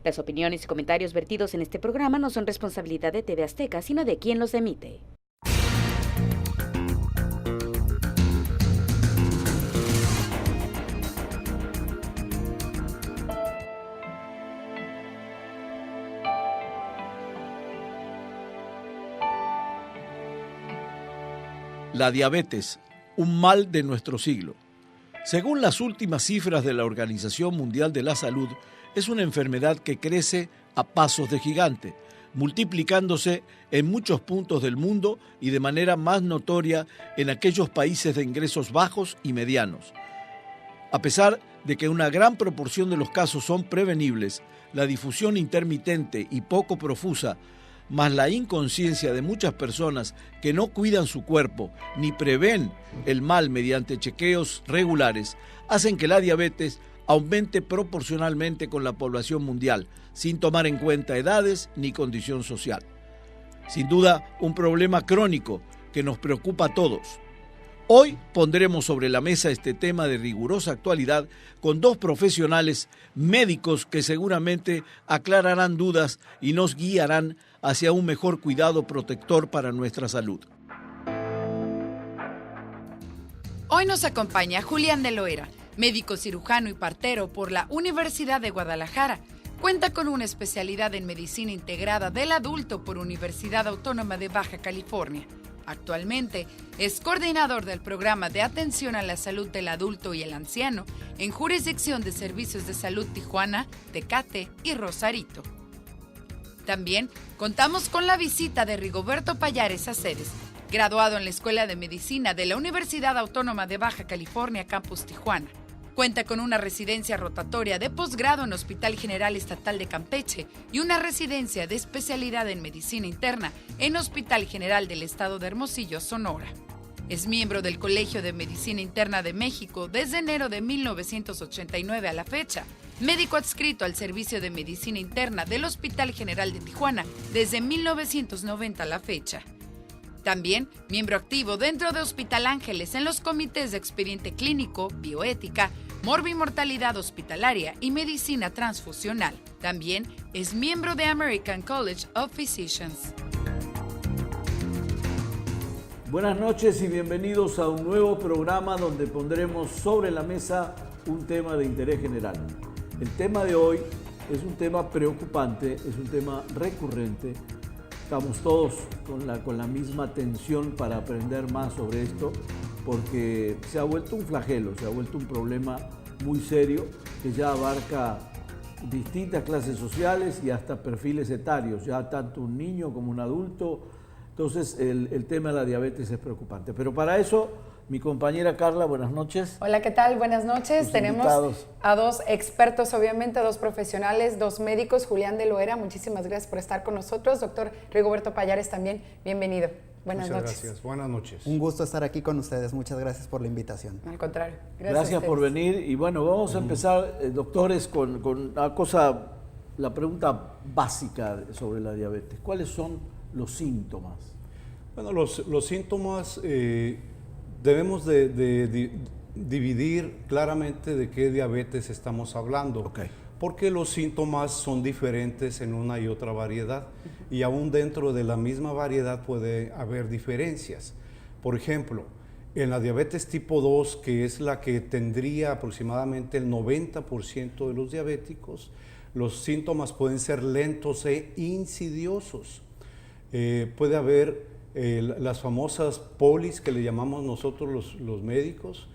Las opiniones y comentarios vertidos en este programa no son responsabilidad de TV Azteca, sino de quien los emite. La diabetes, un mal de nuestro siglo. Según las últimas cifras de la Organización Mundial de la Salud, es una enfermedad que crece a pasos de gigante, multiplicándose en muchos puntos del mundo y de manera más notoria en aquellos países de ingresos bajos y medianos. A pesar de que una gran proporción de los casos son prevenibles, la difusión intermitente y poco profusa, más la inconsciencia de muchas personas que no cuidan su cuerpo ni prevén el mal mediante chequeos regulares, hacen que la diabetes aumente proporcionalmente con la población mundial, sin tomar en cuenta edades ni condición social. Sin duda, un problema crónico que nos preocupa a todos. Hoy pondremos sobre la mesa este tema de rigurosa actualidad con dos profesionales médicos que seguramente aclararán dudas y nos guiarán hacia un mejor cuidado protector para nuestra salud. Hoy nos acompaña Julián de Loera, médico cirujano y partero por la Universidad de Guadalajara. Cuenta con una especialidad en medicina integrada del adulto por Universidad Autónoma de Baja California. Actualmente es coordinador del programa de atención a la salud del adulto y el anciano en jurisdicción de Servicios de Salud Tijuana, Tecate y Rosarito. También contamos con la visita de Rigoberto Pallares Aceres, graduado en la Escuela de Medicina de la Universidad Autónoma de Baja California, Campus Tijuana. Cuenta con una residencia rotatoria de posgrado en Hospital General Estatal de Campeche y una residencia de especialidad en medicina interna en Hospital General del Estado de Hermosillo, Sonora. Es miembro del Colegio de Medicina Interna de México desde enero de 1989 a la fecha, médico adscrito al Servicio de Medicina Interna del Hospital General de Tijuana desde 1990 a la fecha. También miembro activo dentro de Hospital Ángeles en los comités de expediente clínico, bioética, morbimortalidad hospitalaria y medicina transfusional. También es miembro de American College of Physicians. Buenas noches y bienvenidos a un nuevo programa donde pondremos sobre la mesa un tema de interés general. El tema de hoy es un tema preocupante, es un tema recurrente. Estamos todos con la misma tensión para aprender más sobre esto, porque se ha vuelto un flagelo, se ha vuelto un problema muy serio que ya abarca distintas clases sociales y hasta perfiles etarios, ya tanto un niño como un adulto. Entonces el tema de la diabetes es preocupante. Pero para eso, mi compañera Carla, buenas noches. Hola, ¿qué tal? Buenas noches. Tenemos invitados a dos expertos, obviamente, dos profesionales, dos médicos. Julián de Loera, muchísimas gracias por estar con nosotros. Doctor Rigoberto Pallares también, bienvenido. Buenas noches. Muchas gracias, buenas noches. Un gusto estar aquí con ustedes, muchas gracias por la invitación. Al contrario, Gracias por venir. Y bueno, vamos a empezar, doctores, con una cosa, la pregunta básica sobre la diabetes. ¿Cuáles son los síntomas? Bueno, los síntomas debemos de dividir claramente de qué diabetes estamos hablando. Okay. Porque los síntomas son diferentes en una y otra variedad y aún dentro de la misma variedad puede haber diferencias. Por ejemplo, en la diabetes tipo 2, que es la que tendría aproximadamente el 90% de los diabéticos, los síntomas pueden ser lentos e insidiosos. Puede haber las famosas polis que le llamamos nosotros los médicos,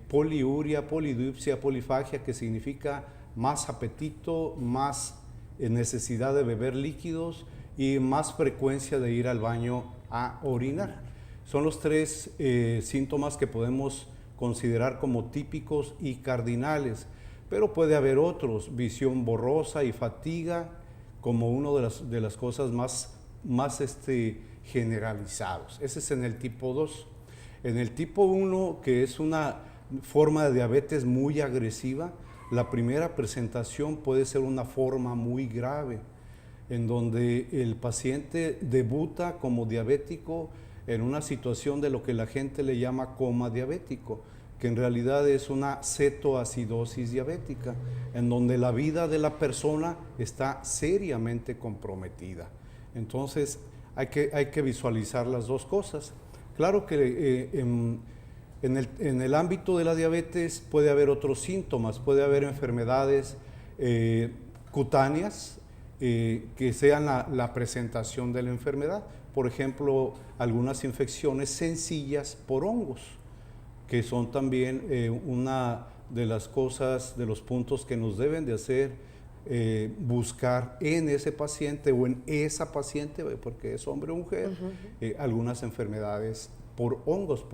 poliuria, polidipsia, polifagia, que significa más apetito, más necesidad de beber líquidos y más frecuencia de ir al baño a orinar. Son los tres síntomas que podemos considerar como típicos y cardinales, pero puede haber otros, visión borrosa y fatiga como una de las cosas más generalizados. Ese es en el tipo 2. En el tipo 1, que es una forma de diabetes muy agresiva, la primera presentación puede ser una forma muy grave, en donde el paciente debuta como diabético en una situación de lo que la gente le llama coma diabético, que en realidad es una cetoacidosis diabética, en donde la vida de la persona está seriamente comprometida. Entonces hay que visualizar las dos cosas. Claro que en el ámbito de la diabetes puede haber otros síntomas, puede haber enfermedades cutáneas que sean la presentación de la enfermedad. Por ejemplo, algunas infecciones sencillas por hongos, que son también una de las cosas, de los puntos que nos deben de hacer buscar en ese paciente o en esa paciente, porque es hombre o mujer, algunas enfermedades por hongos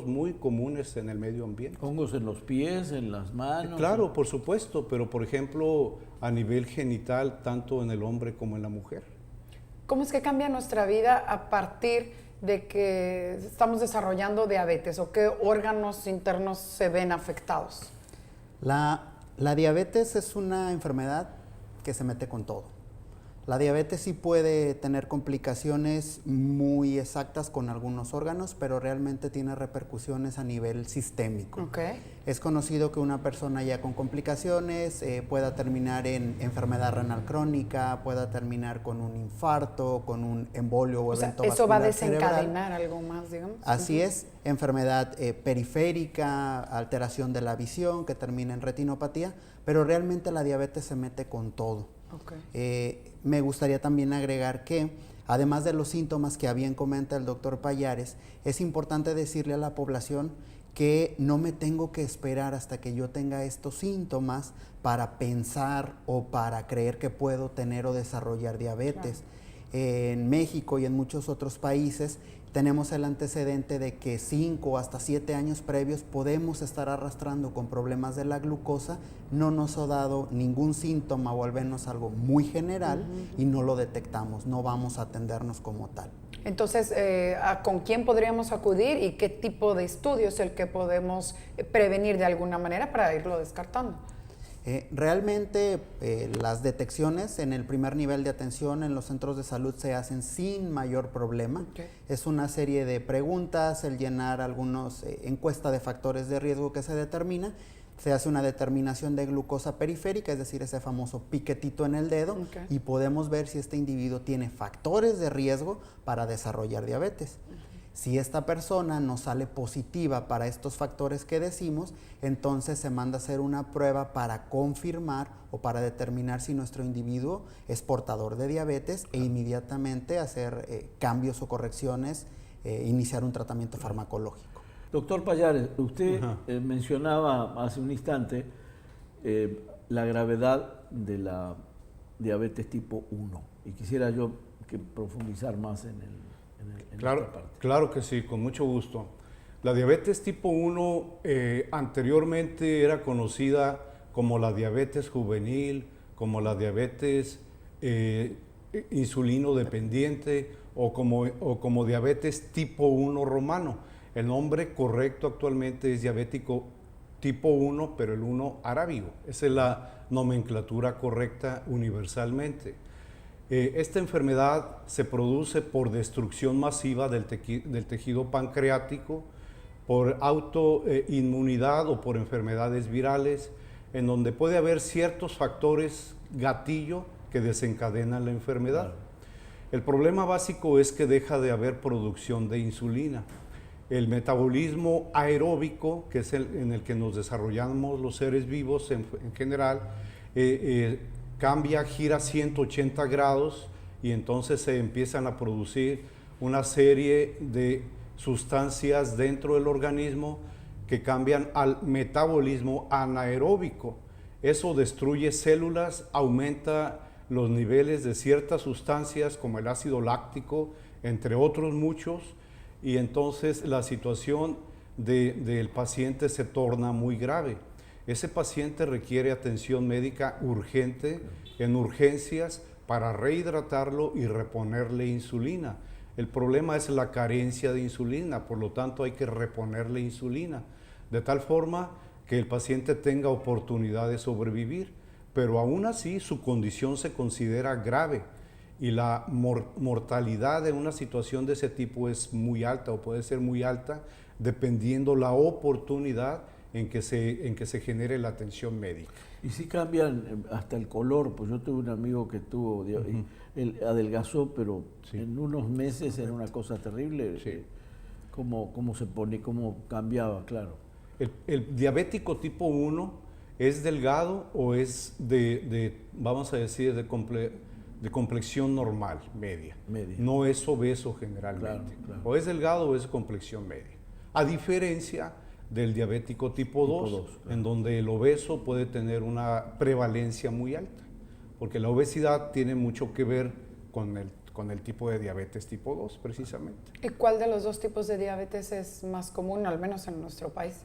muy comunes en el medio ambiente. ¿Hongos en los pies, en las manos? Claro, por supuesto, pero por ejemplo a nivel genital, tanto en el hombre como en la mujer. ¿Cómo es que cambia nuestra vida a partir de que estamos desarrollando diabetes o qué órganos internos se ven afectados? La diabetes es una enfermedad que se mete con todo. La diabetes sí puede tener complicaciones muy exactas con algunos órganos, pero realmente tiene repercusiones a nivel sistémico. Okay. Es conocido que una persona ya con complicaciones pueda terminar en enfermedad renal crónica, pueda terminar con un infarto, con un embolio o evento eso va a vascular desencadenar cerebral. algo más, digamos. Así es, enfermedad periférica, alteración de la visión que termina en retinopatía, pero realmente la diabetes se mete con todo. Okay. Me gustaría también agregar que, además de los síntomas que bien comenta el doctor Pallares, es importante decirle a la población que no me tengo que esperar hasta que yo tenga estos síntomas para pensar o para creer que puedo tener o desarrollar diabetes. Claro. En México y en muchos otros países tenemos el antecedente de que 5 hasta 7 años previos podemos estar arrastrando con problemas de la glucosa, no nos ha dado ningún síntoma o al menos algo muy general y no lo detectamos, no vamos a atendernos como tal. Entonces, ¿con quién podríamos acudir y qué tipo de estudio es el que podemos prevenir de alguna manera para irlo descartando? Realmente las detecciones en el primer nivel de atención en los centros de salud se hacen sin mayor problema. Okay. Es una serie de preguntas, el llenar algunos encuesta de factores de riesgo que se determina. Se hace una determinación de glucosa periférica, es decir, ese famoso piquetito en el dedo, okay, y podemos ver si este individuo tiene factores de riesgo para desarrollar diabetes. Si esta persona nos sale positiva para estos factores que decimos, entonces se manda a hacer una prueba para confirmar o para determinar si nuestro individuo es portador de diabetes e inmediatamente hacer cambios o correcciones, iniciar un tratamiento farmacológico. Doctor Pallares, usted mencionaba hace un instante la gravedad de la diabetes tipo 1 y quisiera yo profundizar más en Claro que sí, con mucho gusto. La diabetes tipo 1 anteriormente era conocida como la diabetes juvenil, como la diabetes insulino dependiente o como diabetes tipo 1 romano. El nombre correcto actualmente es diabético tipo 1, pero el 1 arábigo. Esa es la nomenclatura correcta universalmente. Esta enfermedad se produce por destrucción masiva del tejido pancreático, por autoinmunidad o por enfermedades virales, en donde puede haber ciertos factores gatillo que desencadenan la enfermedad. El problema básico es que deja de haber producción de insulina. El metabolismo aeróbico, que es en el que nos desarrollamos los seres vivos en general, cambia, gira 180 grados y entonces se empiezan a producir una serie de sustancias dentro del organismo que cambian al metabolismo anaeróbico. Eso destruye células, aumenta los niveles de ciertas sustancias como el ácido láctico, entre otros muchos, y entonces la situación del paciente se torna muy grave. Ese paciente requiere atención médica urgente, en urgencias, para rehidratarlo y reponerle insulina. El problema es la carencia de insulina, por lo tanto hay que reponerle insulina, de tal forma que el paciente tenga oportunidad de sobrevivir, pero aún así su condición se considera grave y la mortalidad de una situación de ese tipo es muy alta o puede ser muy alta dependiendo la oportunidad en que se genere la atención médica. Y si cambian hasta el color, pues yo tuve un amigo que tuvo, él adelgazó, pero Sí. en unos meses era una cosa terrible, Sí. cómo se pone, cómo cambiaba, claro. ¿El diabético tipo 1 es delgado o es vamos a decir, de complexión normal, media? Media. No es obeso generalmente. Claro. O es delgado o es complexión media. A diferencia del diabético tipo 2, claro. en donde el obeso puede tener una prevalencia muy alta, porque la obesidad tiene mucho que ver con el tipo de diabetes tipo 2, precisamente. ¿Y cuál de los dos tipos de diabetes es más común, al menos en nuestro país?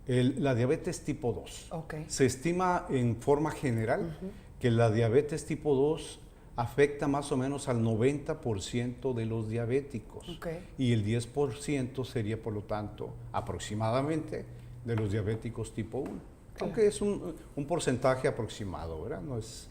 La diabetes tipo 2. Ok. Se estima en forma general que la diabetes tipo 2 afecta más o menos al 90% de los diabéticos. Ok. Y el 10% sería, por lo tanto, aproximadamente de los diabéticos tipo 1. Aunque es un porcentaje aproximado, ¿verdad? No es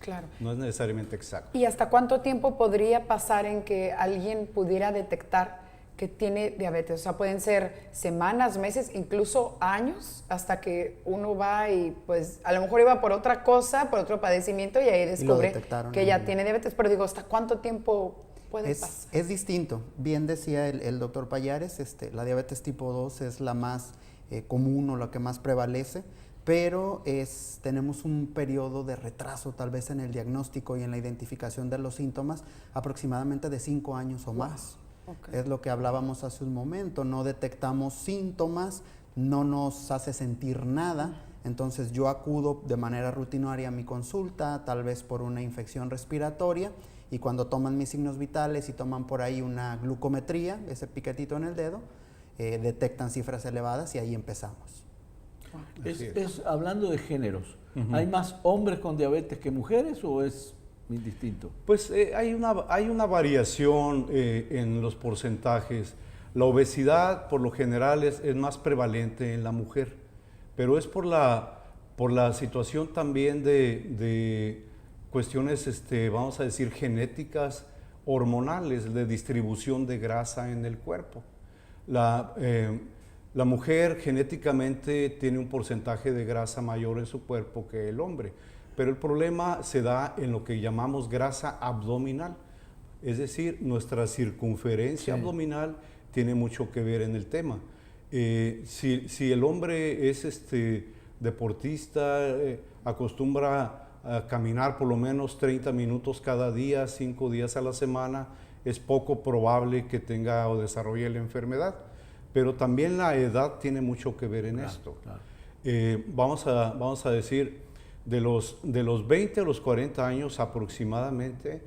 necesariamente exacto. ¿Y hasta cuánto tiempo podría pasar en que alguien pudiera detectar que tiene diabetes? O sea, pueden ser semanas, meses, incluso años, hasta que uno va y pues a lo mejor iba por otra cosa, por otro padecimiento y ahí descubre que ya tiene diabetes. Pero digo, ¿hasta cuánto tiempo puede pasar? Es distinto. Bien decía el doctor Pallares, la diabetes tipo 2 es la más común o la que más prevalece, pero tenemos un periodo de retraso tal vez en el diagnóstico y en la identificación de los síntomas aproximadamente de 5 años o más. Okay. Es lo que hablábamos hace un momento, no detectamos síntomas, no nos hace sentir nada, entonces yo acudo de manera rutinaria a mi consulta, tal vez por una infección respiratoria, y cuando toman mis signos vitales y toman por ahí una glucometría, ese piquetito en el dedo, detectan cifras elevadas y ahí empezamos. Hablando de géneros, ¿hay más hombres con diabetes que mujeres o es indistinto? Pues hay una variación en los porcentajes. La obesidad por lo general es más prevalente en la mujer, pero es por la situación también de cuestiones, vamos a decir, genéticas, hormonales, de distribución de grasa en el cuerpo. La mujer genéticamente tiene un porcentaje de grasa mayor en su cuerpo que el hombre. Pero el problema se da en lo que llamamos grasa abdominal, es decir, nuestra circunferencia abdominal tiene mucho que ver en el tema. Si el hombre es deportista, acostumbra a caminar por lo menos 30 minutos cada día, 5 días a la semana, es poco probable que tenga o desarrolle la enfermedad. Pero también la edad tiene mucho que ver en esto. Claro. Vamos a decir, de los 20 a los 40 años aproximadamente,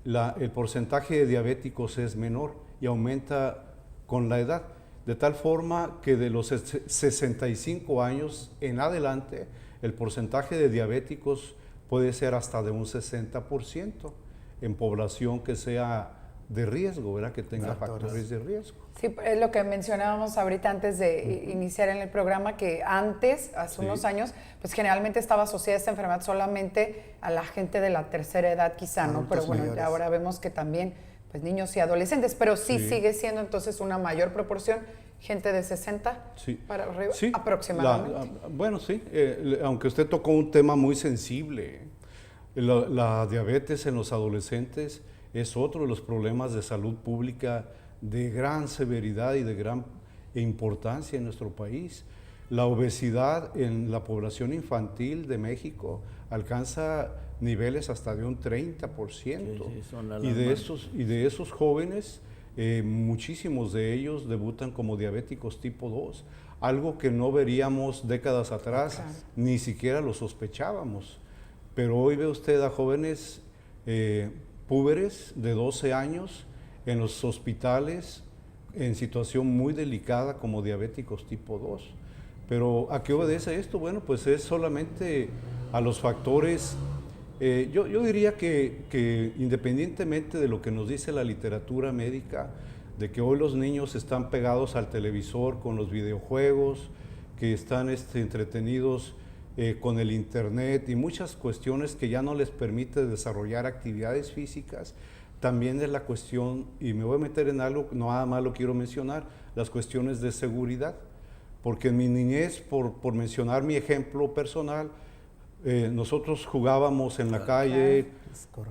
el porcentaje de diabéticos es menor y aumenta con la edad, de tal forma que de los 65 años en adelante, el porcentaje de diabéticos puede ser hasta de un 60% en población que sea de riesgo, ¿verdad? Que tenga factores de riesgo. Sí, es lo que mencionábamos ahorita antes de iniciar en el programa, que antes, hace unos años, pues generalmente estaba asociada esta enfermedad solamente a la gente de la tercera edad quizá, ¿no? Pero bueno, mayores. Ahora vemos que también pues niños y adolescentes, pero sí sigue siendo entonces una mayor proporción gente de 60 para arriba, aproximadamente. Bueno, sí, aunque usted tocó un tema muy sensible, la diabetes en los adolescentes es otro de los problemas de salud pública de gran severidad y de gran importancia en nuestro país. La obesidad en la población infantil de México alcanza niveles hasta de un 30%. Y de esos jóvenes, muchísimos de ellos debutan como diabéticos tipo 2, algo que no veríamos décadas atrás, ni siquiera lo sospechábamos. Pero hoy ve usted a jóvenes púberes de 12 años en los hospitales en situación muy delicada como diabéticos tipo 2. Pero ¿a qué obedece esto? Bueno, pues es solamente a los factores. Yo diría que independientemente de lo que nos dice la literatura médica, de que hoy los niños están pegados al televisor con los videojuegos, que están entretenidos con el internet y muchas cuestiones que ya no les permite desarrollar actividades físicas, también es la cuestión, y me voy a meter en algo, no nada más lo quiero mencionar, las cuestiones de seguridad. porque en mi niñez, por mencionar mi ejemplo personal, nosotros jugábamos en la calle,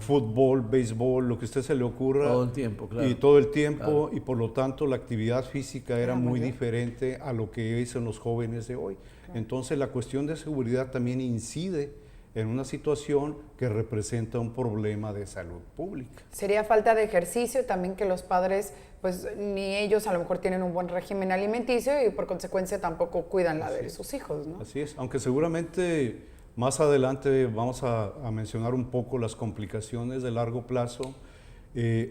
fútbol, béisbol, lo que a usted se le ocurra. Todo el tiempo, claro. Y todo el tiempo, claro. Y por lo tanto la actividad física era muy diferente a lo que es en los jóvenes de hoy. Claro. Entonces la cuestión de seguridad también incide en una situación que representa un problema de salud pública. Sería falta de ejercicio también, que los padres, pues ni ellos a lo mejor tienen un buen régimen alimenticio y por consecuencia tampoco cuidan la de sus hijos, ¿no? Así es, aunque seguramente más adelante vamos a mencionar un poco las complicaciones de largo plazo.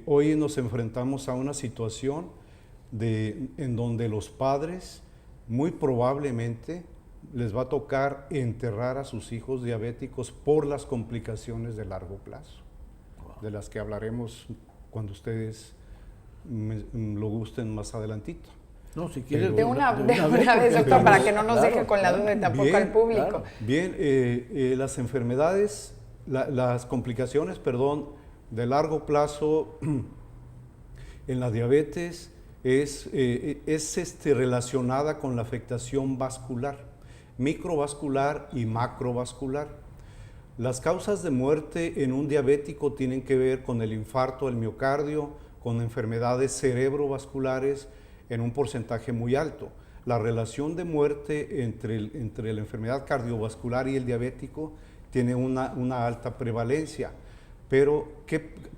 Hoy nos enfrentamos a una situación en donde los padres muy probablemente les va a tocar enterrar a sus hijos diabéticos por las complicaciones de largo plazo, de las que hablaremos cuando ustedes lo gusten más adelantito. No, si quiere, de una vez, doctor, para que no nos deje con la duda tampoco bien, al público. Claro. Bien, las enfermedades, las complicaciones, de largo plazo en la diabetes es relacionada con la afectación vascular, microvascular y macrovascular. Las causas de muerte en un diabético tienen que ver con el infarto del miocardio, con enfermedades cerebrovasculares en un porcentaje muy alto. La relación de muerte entre la enfermedad cardiovascular y el diabético tiene una alta prevalencia. Pero,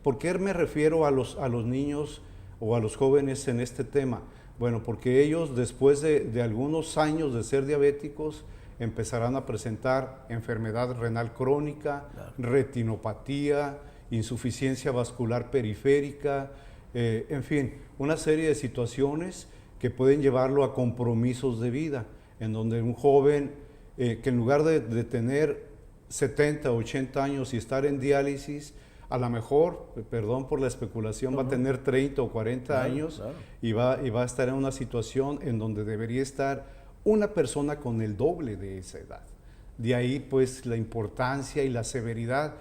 ¿por qué me refiero a los niños o a los jóvenes en este tema? Bueno, porque ellos después de algunos años de ser diabéticos empezarán a presentar enfermedad renal crónica, claro, retinopatía, insuficiencia vascular periférica, en fin, una serie de situaciones que pueden llevarlo a compromisos de vida, en donde un joven que en lugar de tener 70, 80 años y estar en diálisis, a lo mejor, perdón por la especulación, va a tener 30 o 40 años, claro. Y va a estar en una situación en donde debería estar una persona con el doble de esa edad. De ahí pues la importancia y la severidad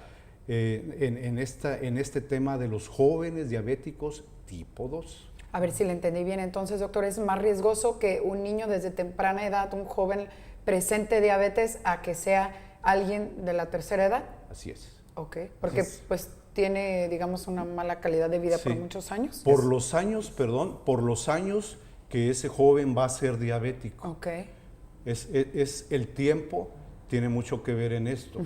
en este tema de los jóvenes diabéticos tipo 2. A ver si le entendí bien, entonces, doctor, ¿es más riesgoso que un niño desde temprana edad, un joven presente diabetes, a que sea alguien de la tercera edad? Así es. Ok, porque pues tiene, digamos, una mala calidad de vida, sí, por muchos años. Por los años que ese joven va a ser diabético. Ok. Es el tiempo, tiene mucho que ver en esto,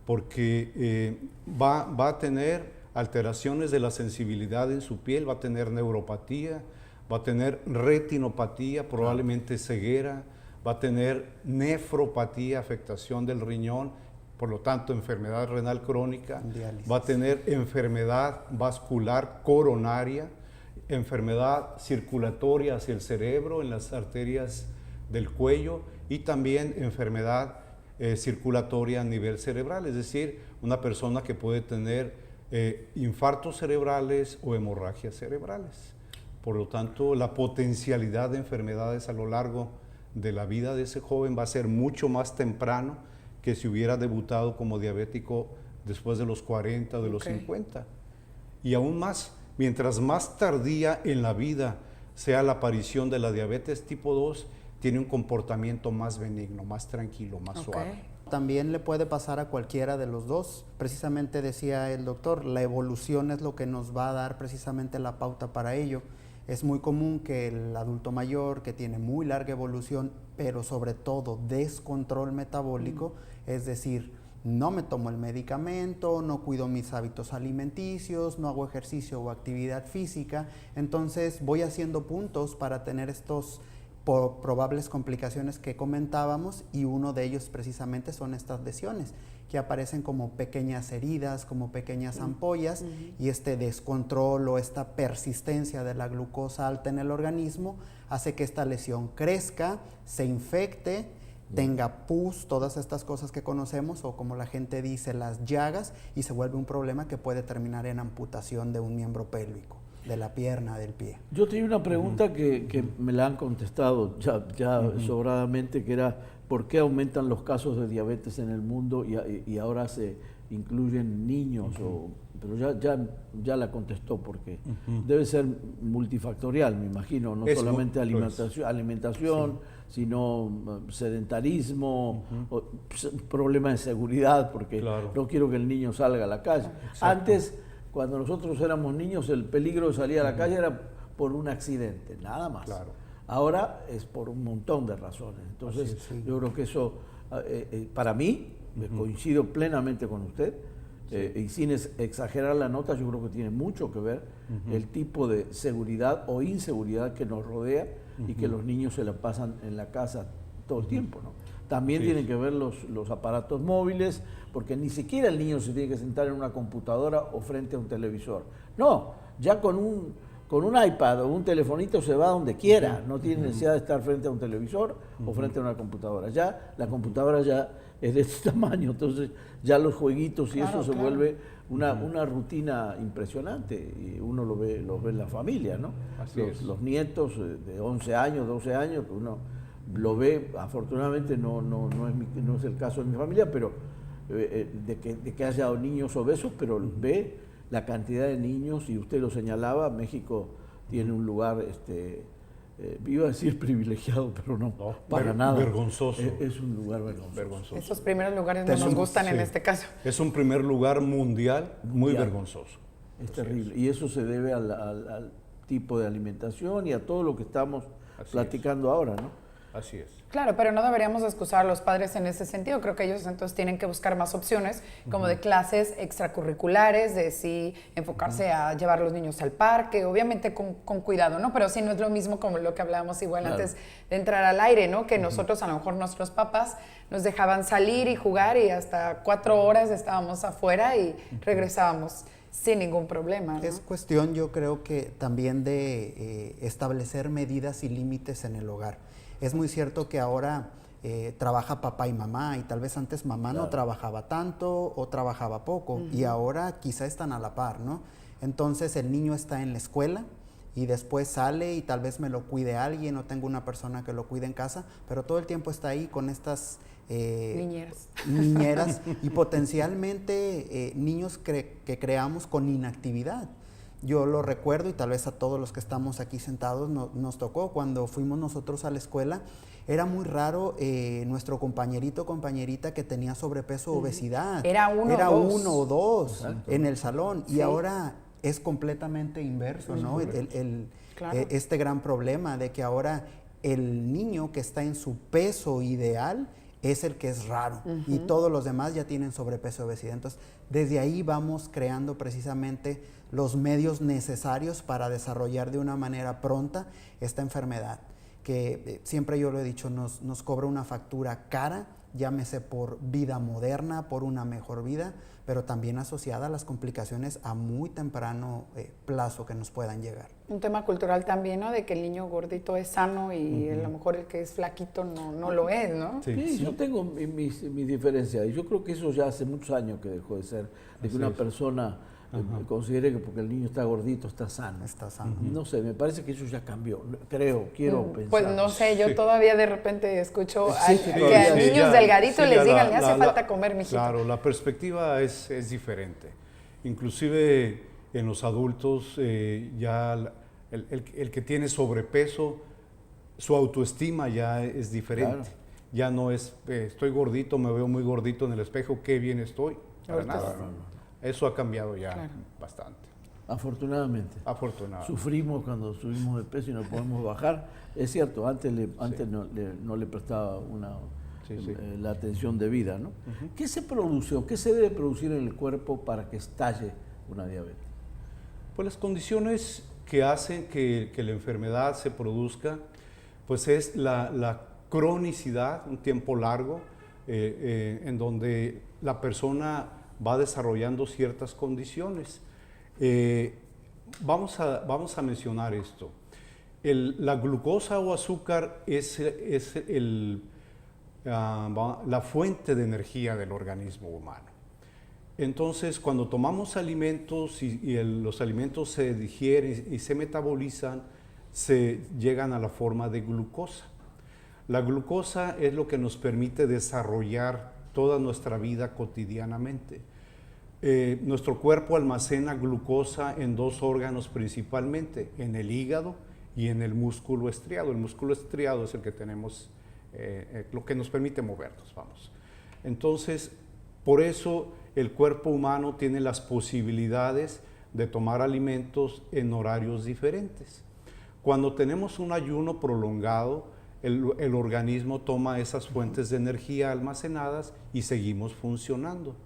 porque va a tener alteraciones de la sensibilidad en su piel, va a tener neuropatía, va a tener retinopatía, probablemente ceguera, va a tener nefropatía, afectación del riñón, por lo tanto enfermedad renal crónica, va a tener enfermedad vascular coronaria, enfermedad circulatoria hacia el cerebro, en las arterias del cuello, y también enfermedad circulatoria a nivel cerebral, es decir, una persona que puede tener infartos cerebrales o hemorragias cerebrales. Por lo tanto, la potencialidad de enfermedades a lo largo de la vida de ese joven va a ser mucho más temprano que si hubiera debutado como diabético después de los 40 o de los 50. Y aún más, mientras más tardía en la vida sea la aparición de la diabetes tipo 2, tiene un comportamiento más benigno, más tranquilo, más suave. También le puede pasar a cualquiera de los dos. Precisamente decía el doctor, la evolución es lo que nos va a dar precisamente la pauta para ello. Es muy común que el adulto mayor que tiene muy larga evolución, pero sobre todo descontrol metabólico, es decir, no me tomo el medicamento, no cuido mis hábitos alimenticios, no hago ejercicio o actividad física, entonces voy haciendo puntos para tener estos probables complicaciones que comentábamos, y uno de ellos precisamente son estas lesiones que aparecen como pequeñas heridas, como pequeñas ampollas, y este descontrol o esta persistencia de la glucosa alta en el organismo hace que esta lesión crezca, se infecte, tenga pus, todas estas cosas que conocemos, o como la gente dice, las llagas, y se vuelve un problema que puede terminar en amputación de un miembro pélvico, de la pierna, del pie. Yo tenía una pregunta que me la han contestado ya sobradamente, que era ¿por qué aumentan los casos de diabetes en el mundo y ahora se incluyen niños? Pero ya la contestó, porque debe ser multifactorial, me imagino, no solamente alimentación, sino sedentarismo, problemas de seguridad, porque no quiero que el niño salga a la calle. Exacto. Antes, cuando nosotros éramos niños, el peligro de salir a la calle era por un accidente, nada más. Claro. Ahora es por un montón de razones. Entonces, yo creo que eso, para mí, coincido plenamente con usted, y sin exagerar la nota, yo creo que tiene mucho que ver el tipo de seguridad o inseguridad que nos rodea y que los niños se la pasan en la casa todo el tiempo, ¿no? También tienen que ver los aparatos móviles, porque ni siquiera el niño se tiene que sentar en una computadora o frente a un televisor. No, ya con un iPad o un telefonito se va donde quiera, no tiene necesidad de estar frente a un televisor o frente a una computadora. Ya la computadora ya es de este tamaño, entonces ya los jueguitos y eso se vuelve una rutina impresionante, y uno lo ve en la familia, ¿no? Los nietos de 11 años, 12 años, que uno lo ve, afortunadamente no es el caso de mi familia, pero de que haya niños obesos, pero ve la cantidad de niños, y usted lo señalaba, México tiene un lugar, iba a decir privilegiado, pero no para nada. Vergonzoso. Es un lugar vergonzoso. Esos primeros lugares no nos gustan en este caso. Es un primer lugar mundial muy vergonzoso. Es terrible. Y eso se debe al tipo de alimentación y a todo lo que estamos platicando ahora, ¿no? Así es. Claro, pero no deberíamos excusar a los padres en ese sentido. Creo que ellos entonces tienen que buscar más opciones, como de clases extracurriculares, de sí enfocarse a llevar a los niños al parque, obviamente con cuidado, ¿no? Pero sí no es lo mismo como lo que hablábamos igual antes de entrar al aire, ¿no? Que nosotros, a lo mejor nuestros papás nos dejaban salir y jugar y hasta 4 horas estábamos afuera y regresábamos sin ningún problema, ¿no? Es cuestión, yo creo que también de establecer medidas y límites en el hogar. Es muy cierto que ahora trabaja papá y mamá, y tal vez antes mamá no trabajaba tanto o trabajaba poco, y ahora quizá están a la par, ¿no? Entonces el niño está en la escuela y después sale y tal vez me lo cuide alguien o tengo una persona que lo cuide en casa, pero todo el tiempo está ahí con estas niñeras y potencialmente niños que creamos con inactividad. Yo lo recuerdo, y tal vez a todos los que estamos aquí sentados nos tocó cuando fuimos nosotros a la escuela. Era muy raro nuestro compañerito o compañerita que tenía sobrepeso o obesidad. Era uno o dos en el salón, y ahora es completamente inverso, ¿no? Este gran problema de que ahora el niño que está en su peso ideal es el que es raro, y todos los demás ya tienen sobrepeso o obesidad. Entonces, desde ahí vamos creando precisamente los medios necesarios para desarrollar de una manera pronta esta enfermedad, que siempre yo lo he dicho, nos cobra una factura cara, llámese por vida moderna, por una mejor vida, pero también asociada a las complicaciones a muy temprano plazo que nos puedan llegar. Un tema cultural también, ¿no? De que el niño gordito es sano y a lo mejor el que es flaquito no lo es, ¿no? Sí, yo tengo mis diferencias, y yo creo que eso ya hace muchos años que dejó de ser, de que una persona considere que porque el niño está gordito está sano. Está sano. No sé, me parece que eso ya cambió, quiero pensar. Pues no sé, yo todavía de repente escucho que a niños delgaditos les digan, le hace falta comer, mijito. Claro, la perspectiva es diferente. Inclusive en los adultos ya el que tiene sobrepeso, su autoestima ya es diferente. Claro. Ya no es, estoy gordito, me veo muy gordito en el espejo, qué bien estoy. Para nada. Eso ha cambiado ya bastante. Afortunadamente. Sufrimos cuando subimos de peso y no podemos bajar. Es cierto, antes no le prestaba la atención debida, ¿no? ¿Qué se produce o qué se debe producir en el cuerpo para que estalle una diabetes? Pues las condiciones que hacen que la enfermedad se produzca, pues es la cronicidad, un tiempo largo, en donde la persona va desarrollando ciertas condiciones. Vamos a mencionar esto. La glucosa o azúcar es la fuente de energía del organismo humano. Entonces, cuando tomamos alimentos y los alimentos se digieren y se metabolizan, se llegan a la forma de glucosa. La glucosa es lo que nos permite desarrollar toda nuestra vida cotidianamente. Nuestro cuerpo almacena glucosa en 2 órganos principalmente, en el hígado y en el músculo estriado. El músculo estriado es el que tenemos lo que nos permite movernos, vamos. Entonces, por eso el cuerpo humano tiene las posibilidades de tomar alimentos en horarios diferentes. Cuando tenemos un ayuno prolongado, el organismo toma esas fuentes de energía almacenadas y seguimos funcionando.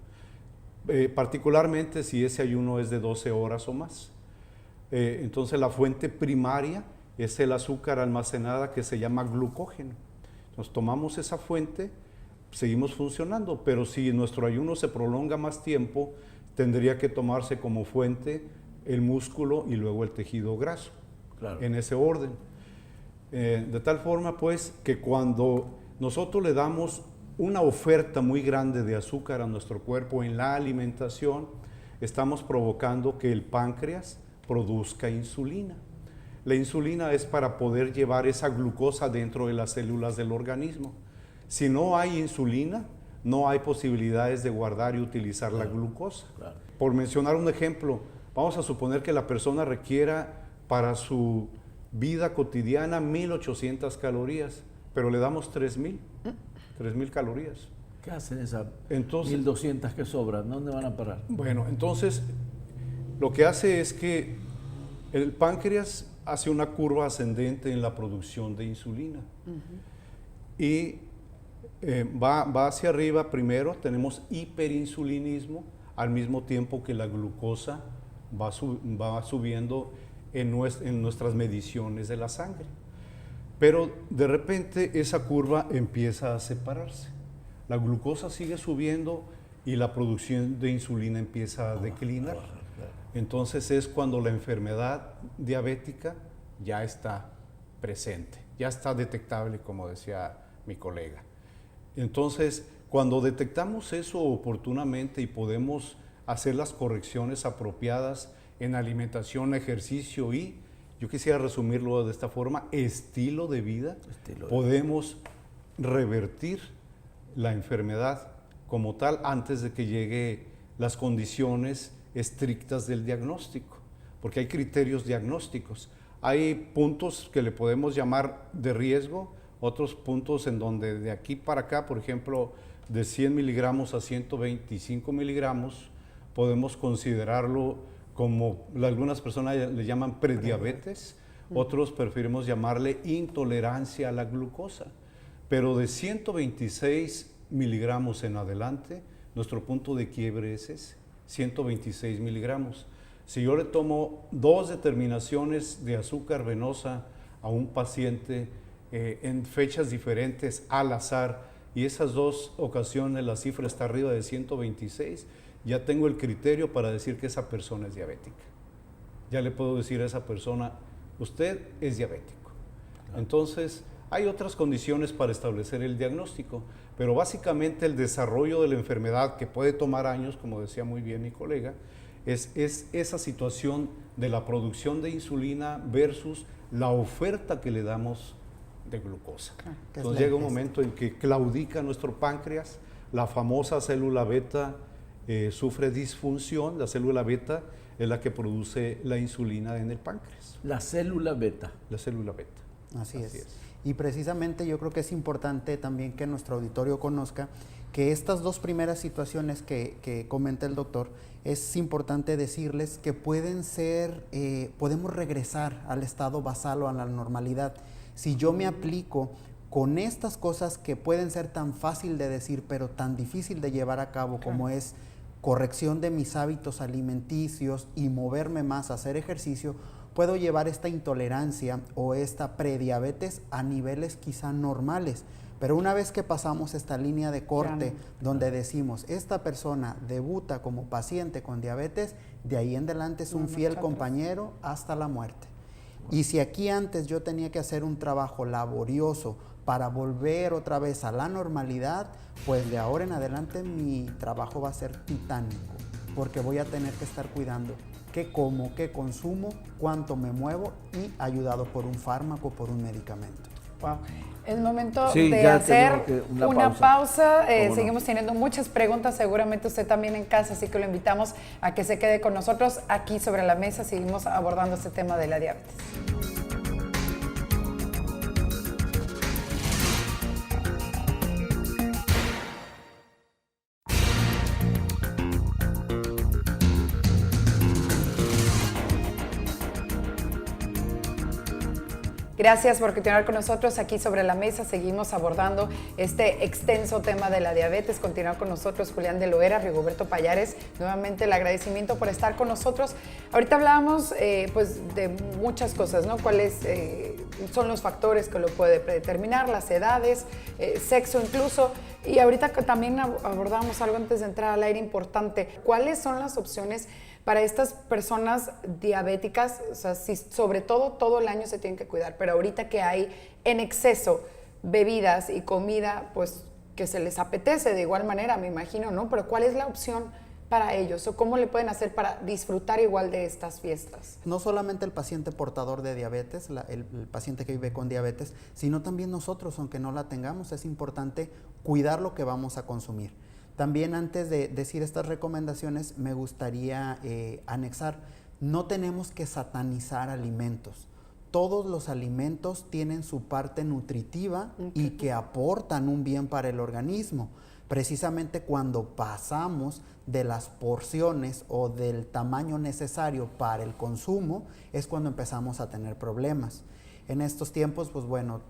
Particularmente si ese ayuno es de 12 horas o más. Entonces la fuente primaria es el azúcar almacenada que se llama glucógeno. Entonces tomamos esa fuente, seguimos funcionando, pero si nuestro ayuno se prolonga más tiempo, tendría que tomarse como fuente el músculo y luego el tejido graso, claro, en ese orden. De tal forma pues que cuando nosotros le damos una oferta muy grande de azúcar a nuestro cuerpo en la alimentación, estamos provocando que el páncreas produzca insulina. La insulina es para poder llevar esa glucosa dentro de las células del organismo. Si no hay insulina, no hay posibilidades de guardar y utilizar la glucosa. Claro. Por mencionar un ejemplo, vamos a suponer que la persona requiera para su vida cotidiana 1.800 calorías, pero le damos 3.000 calorías. ¿Qué hacen esas 1.200 que sobran? ¿Dónde van a parar? Bueno, entonces lo que hace es que el páncreas hace una curva ascendente en la producción de insulina. Y va hacia arriba primero, tenemos hiperinsulinismo, al mismo tiempo que la glucosa va subiendo en nuestras mediciones de la sangre. Pero de repente esa curva empieza a separarse. La glucosa sigue subiendo y la producción de insulina empieza a declinar. Entonces es cuando la enfermedad diabética ya está presente, ya está detectable, como decía mi colega. Entonces, cuando detectamos eso oportunamente y podemos hacer las correcciones apropiadas en alimentación, ejercicio y, yo quisiera resumirlo de esta forma, estilo de vida, podemos revertir la enfermedad como tal antes de que llegue las condiciones estrictas del diagnóstico, porque hay criterios diagnósticos. Hay puntos que le podemos llamar de riesgo, otros puntos en donde de aquí para acá, por ejemplo, de 100 miligramos a 125 miligramos, podemos considerarlo como algunas personas le llaman prediabetes, otros preferimos llamarle intolerancia a la glucosa. Pero de 126 miligramos en adelante, nuestro punto de quiebre es ese, 126 miligramos. Si yo le tomo 2 determinaciones de azúcar venosa a un paciente en fechas diferentes al azar, y esas 2 ocasiones la cifra está arriba de 126, ya tengo el criterio para decir que esa persona es diabética. Ya le puedo decir a esa persona, usted es diabético. Claro. Entonces, hay otras condiciones para establecer el diagnóstico, pero básicamente el desarrollo de la enfermedad, que puede tomar años, como decía muy bien mi colega, es esa situación de la producción de insulina versus la oferta que le damos de glucosa. Entonces llega un momento en que claudica nuestro páncreas, la famosa célula beta sufre disfunción. La célula beta es la que produce la insulina en el páncreas. La célula beta. La célula beta. Así es. Y precisamente yo creo que es importante también que nuestro auditorio conozca que estas 2 primeras situaciones que comenta el doctor, es importante decirles que pueden ser, podemos regresar al estado basal o a la normalidad. Si yo me aplico con estas cosas que pueden ser tan fácil de decir, pero tan difícil de llevar a cabo, como es corrección de mis hábitos alimenticios y moverme más, hacer ejercicio, puedo llevar esta intolerancia o esta prediabetes a niveles quizá normales. Pero una vez que pasamos esta línea de corte donde decimos, esta persona debuta como paciente con diabetes, de ahí en adelante es un fiel compañero hasta la muerte. Y si aquí antes yo tenía que hacer un trabajo laborioso para volver otra vez a la normalidad, pues de ahora en adelante mi trabajo va a ser titánico, porque voy a tener que estar cuidando qué como, qué consumo, cuánto me muevo y ayudado por un fármaco, por un medicamento. Wow. Es momento de hacer una pausa. Seguimos teniendo muchas preguntas, seguramente usted también en casa, así que lo invitamos a que se quede con nosotros aquí sobre la mesa. Seguimos abordando este tema de la diabetes. Gracias por continuar con nosotros aquí sobre la mesa. Seguimos abordando este extenso tema de la diabetes. Continúa con nosotros Julián de Loera, Rigoberto Pallares. Nuevamente el agradecimiento por estar con nosotros. Ahorita hablábamos pues de muchas cosas, ¿no? ¿Cuáles son los factores que lo puede predeterminar? Las edades, sexo incluso. Y ahorita también abordamos algo antes de entrar al aire importante. ¿Cuáles son las opciones para estas personas diabéticas? O sea, si sobre todo el año se tienen que cuidar, pero ahorita que hay en exceso bebidas y comida, pues que se les apetece de igual manera, me imagino, ¿no? Pero ¿cuál es la opción para ellos o cómo le pueden hacer para disfrutar igual de estas fiestas? No solamente el paciente portador de diabetes, el paciente que vive con diabetes, sino también nosotros, aunque no la tengamos, es importante cuidar lo que vamos a consumir. También antes de decir estas recomendaciones me gustaría anexar, no tenemos que satanizar alimentos. Todos los alimentos tienen su parte nutritiva y que aportan un bien para el organismo. Precisamente cuando pasamos de las porciones o del tamaño necesario para el consumo es cuando empezamos a tener problemas. En estos tiempos, pues bueno,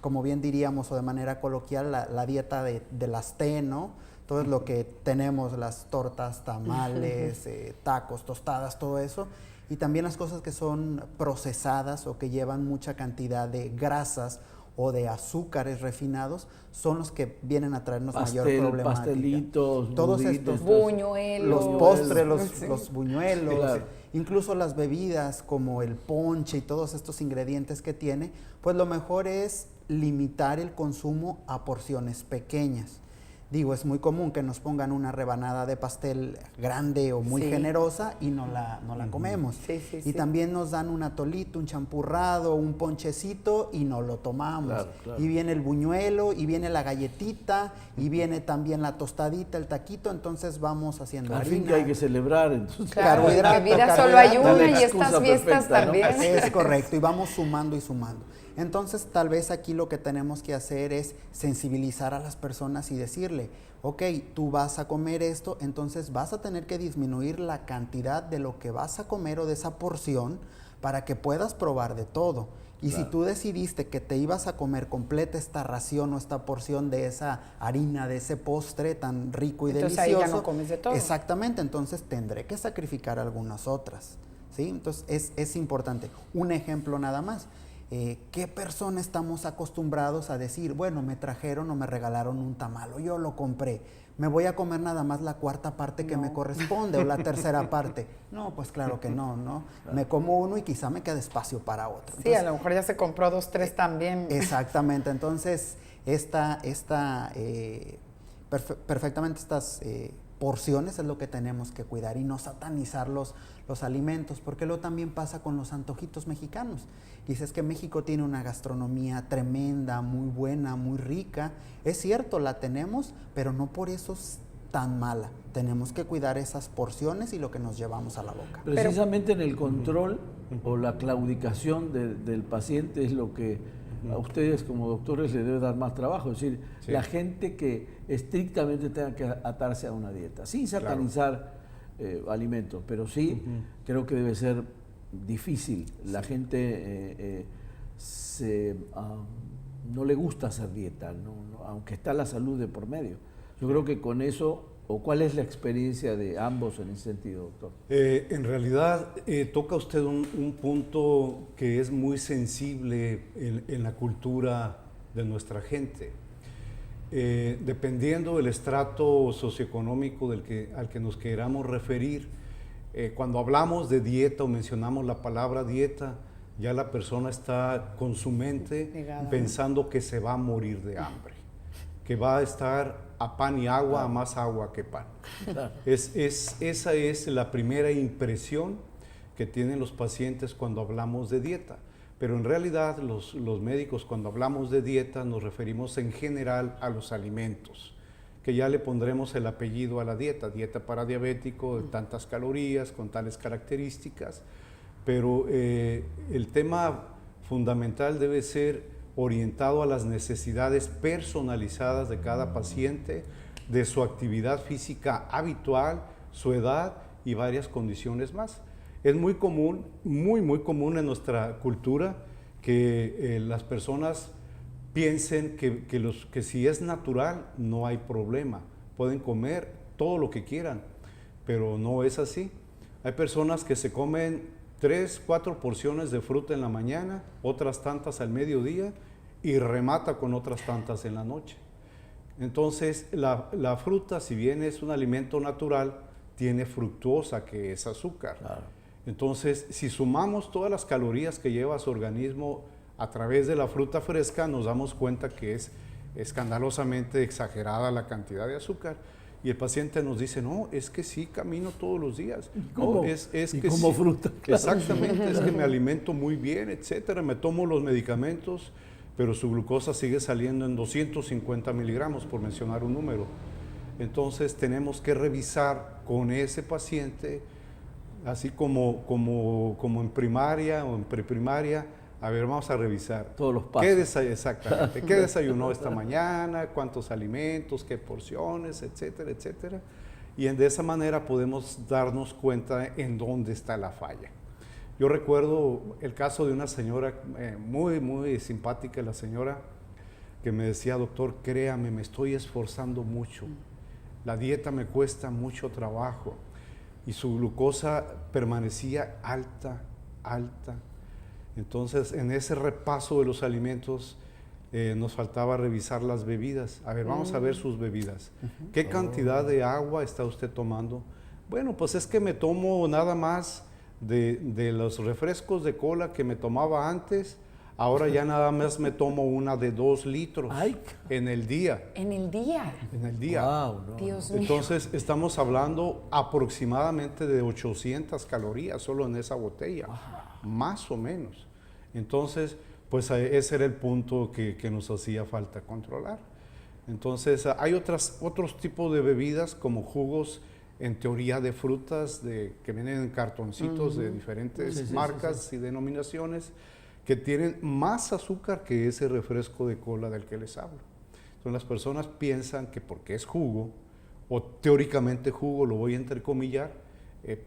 como bien diríamos o de manera coloquial, la dieta de las T, ¿no? Todo lo que tenemos, las tortas, tamales, tacos, tostadas, todo eso. Y también las cosas que son procesadas o que llevan mucha cantidad de grasas o de azúcares refinados son los que vienen a traernos mayor problemática. Pastelitos, todos estos buñuelos, los postres, los buñuelos, claro. Incluso las bebidas como el ponche y todos estos ingredientes que tiene, pues lo mejor es limitar el consumo a porciones pequeñas. Digo, es muy común que nos pongan una rebanada de pastel grande o muy generosa y no la comemos. Y también nos dan un atolito, un champurrado, un ponchecito y no lo tomamos. Claro. Y viene el buñuelo, y viene la galletita, y viene también la tostadita, el taquito, entonces vamos haciendo harina. Al fin que hay que celebrar, entonces. Claro, carbohidrato, vida solo hay una y estas fiestas perfecta, también. ¿no? Es correcto, y vamos sumando y sumando. Entonces, tal vez aquí lo que tenemos que hacer es sensibilizar a las personas y decirle, ok, tú vas a comer esto, entonces vas a tener que disminuir la cantidad de lo que vas a comer o de esa porción para que puedas probar de todo. Y si tú decidiste que te ibas a comer completa esta ración o esta porción de esa harina, de ese postre tan rico y delicioso. Entonces ahí ya no comes de todo. Exactamente, entonces tendré que sacrificar algunas otras, ¿sí? Entonces es importante. Un ejemplo nada más. ¿Qué persona estamos acostumbrados a decir, bueno, me trajeron o me regalaron un tamal o yo lo compré, me voy a comer nada más la cuarta parte que me corresponde o la tercera parte? No, pues claro que no. Claro. Me como uno y quizá me quede espacio para otro. Entonces, sí, a lo mejor ya se compró 2, 3 también. Exactamente, entonces perfectamente estas porciones es lo que tenemos que cuidar y no satanizar los alimentos, porque luego también pasa con los antojitos mexicanos. Dices que México tiene una gastronomía tremenda, muy buena, muy rica. Es cierto, la tenemos, pero no por eso es tan mala. Tenemos que cuidar esas porciones y lo que nos llevamos a la boca. Precisamente en el control o la claudicación del paciente es lo que a ustedes como doctores les debe dar más trabajo. Es decir, la gente que estrictamente tenga que atarse a una dieta, sin satanizar alimentos, pero sí creo que debe ser difícil. La gente no le gusta hacer dieta, aunque está la salud de por medio. Yo creo que con eso, o ¿cuál es la experiencia de ambos en ese sentido, doctor? En realidad toca usted un punto que es muy sensible en la cultura de nuestra gente. Dependiendo del estrato socioeconómico al que nos queramos referir, cuando hablamos de dieta o mencionamos la palabra dieta, ya la persona está con su mente pensando que se va a morir de hambre, que va a estar a pan y agua, a más agua que pan. Esa es la primera impresión que tienen los pacientes cuando hablamos de dieta. Pero en realidad los médicos cuando hablamos de dieta nos referimos en general a los alimentos, que ya le pondremos el apellido a la dieta para diabético, de tantas calorías, con tales características. Pero el tema fundamental debe ser orientado a las necesidades personalizadas de cada paciente, de su actividad física habitual, su edad y varias condiciones más. Es muy común, muy común en nuestra cultura que las personas piensen que si es natural no hay problema, pueden comer todo lo que quieran, pero no es así. Hay personas que se comen 3, 4 porciones de fruta en la mañana, otras tantas al mediodía y remata con otras tantas en la noche. Entonces la fruta, si bien es un alimento natural, tiene fructuosa, que es azúcar. Claro. Entonces, si sumamos todas las calorías que lleva su organismo a través de la fruta fresca, nos damos cuenta que es escandalosamente exagerada la cantidad de azúcar. Y el paciente nos dice, no, es que sí camino todos los días. ¿Cómo? No, es y que como sí, fruta. Claro. Exactamente, es que me alimento muy bien, etcétera. Me tomo los medicamentos, pero su glucosa sigue saliendo en 250 miligramos, por mencionar un número. Entonces tenemos que revisar con ese paciente, así como en primaria o en preprimaria. A ver, vamos a revisar. Todos los pasos. Exactamente. ¿Qué desayunó esta mañana? ¿Cuántos alimentos? ¿Qué porciones? Etcétera, etcétera. Y de esa manera podemos darnos cuenta en dónde está la falla. Yo recuerdo el caso de una señora muy, muy simpática, la señora que me decía, doctor, créame, me estoy esforzando mucho. La dieta me cuesta mucho trabajo. Y su glucosa permanecía alta, alta. Entonces, en ese repaso de los alimentos, nos faltaba revisar las bebidas. A ver, vamos a ver sus bebidas. ¿Qué cantidad de agua está usted tomando? Bueno, pues es que me tomo nada más de los refrescos de cola que me tomaba antes. Ahora ya nada más me tomo una de 2 litros en el día. ¿En el día? En el día. Wow, no. Dios mío. Entonces, estamos hablando aproximadamente de 800 calorías solo en esa botella, más o menos. Entonces, pues ese era el punto que nos hacía falta controlar. Entonces, hay otros tipos de bebidas como jugos, en teoría de frutas, que vienen en cartoncitos de diferentes marcas y denominaciones, que tienen más azúcar que ese refresco de cola del que les hablo. Entonces, las personas piensan que porque es jugo, o teóricamente jugo, lo voy a entrecomillar,